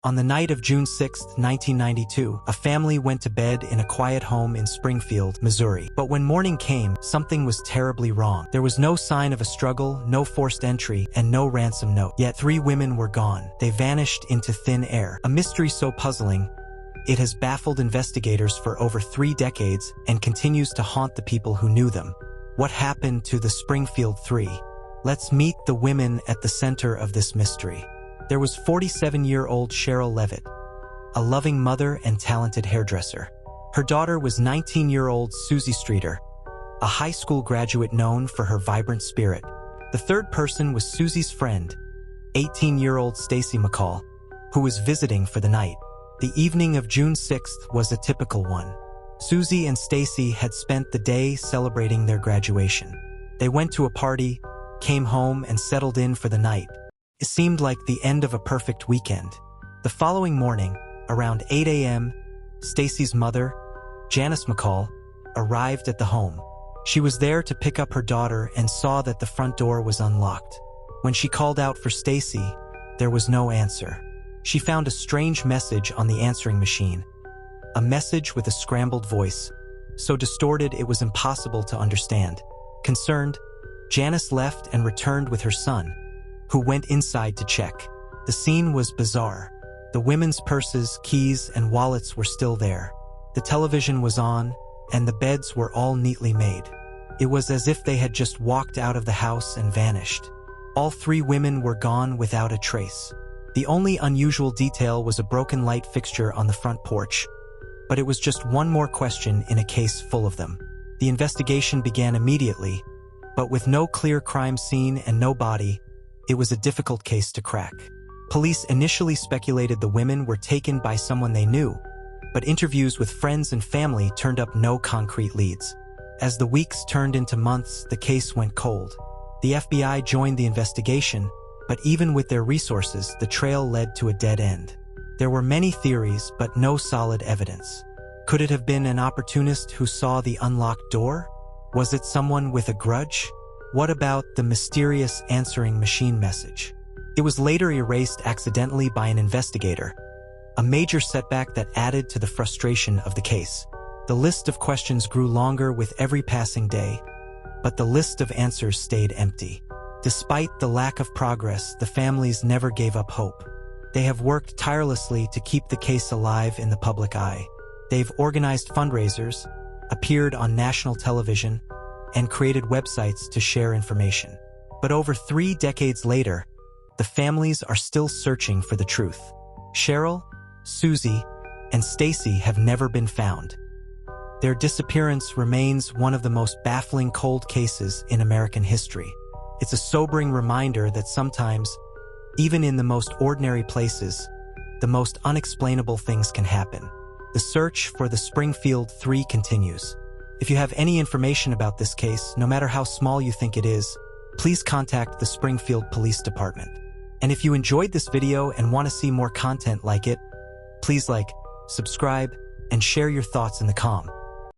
On the night of June 6, 1992, a family went to bed in a quiet home in Springfield, Missouri. But when morning came, something was terribly wrong. There was no sign of a struggle, no forced entry, and no ransom note. Yet 3 women were gone. They vanished into thin air. A mystery so puzzling, it has baffled investigators for over 3 decades and continues to haunt the people who knew them. What happened to the Springfield Three? Let's meet the women at the center of this mystery. There was 47-year-old Sherrill Levitt, a loving mother and talented hairdresser. Her daughter was 19-year-old Suzie Streeter, a high school graduate known for her vibrant spirit. The third person was Suzie's friend, 18-year-old Stacy McCall, who was visiting for the night. The evening of June 6th was a typical one. Suzie and Stacy had spent the day celebrating their graduation. They went to a party, came home, and settled in for the night. It seemed like the end of a perfect weekend. The following morning, around 8 a.m., Stacy's mother, Janice McCall, arrived at the home. She was there to pick up her daughter and saw that the front door was unlocked. When she called out for Stacy, there was no answer. She found a strange message on the answering machine, a message with a scrambled voice, so distorted it was impossible to understand. Concerned, Janice left and returned with her son, who went inside to check. The scene was bizarre. The women's purses, keys, and wallets were still there. The television was on, and the beds were all neatly made. It was as if they had just walked out of the house and vanished. All 3 women were gone without a trace. The only unusual detail was a broken light fixture on the front porch, but it was just one more question in a case full of them. The investigation began immediately, but with no clear crime scene and no body, it was a difficult case to crack. Police initially speculated the women were taken by someone they knew, but interviews with friends and family turned up no concrete leads. As the weeks turned into months, the case went cold. The FBI joined the investigation, but even with their resources, the trail led to a dead end. There were many theories, but no solid evidence. Could it have been an opportunist who saw the unlocked door? Was it someone with a grudge? What about the mysterious answering machine message? It was later erased accidentally by an investigator, a major setback that added to the frustration of the case. The list of questions grew longer with every passing day, but the list of answers stayed empty. Despite the lack of progress, the families never gave up hope. They have worked tirelessly to keep the case alive in the public eye. They've organized fundraisers, appeared on national television, and created websites to share information. But over 3 decades later, the families are still searching for the truth. Sherrill, Suzie, and Stacy have never been found. Their disappearance remains one of the most baffling cold cases in American history. It's a sobering reminder that sometimes, even in the most ordinary places, the most unexplainable things can happen. The search for the Springfield Three continues. If you have any information about this case, no matter how small you think it is, please contact the Springfield Police Department. And if you enjoyed this video and want to see more content like it, please like, subscribe, and share your thoughts in the comments.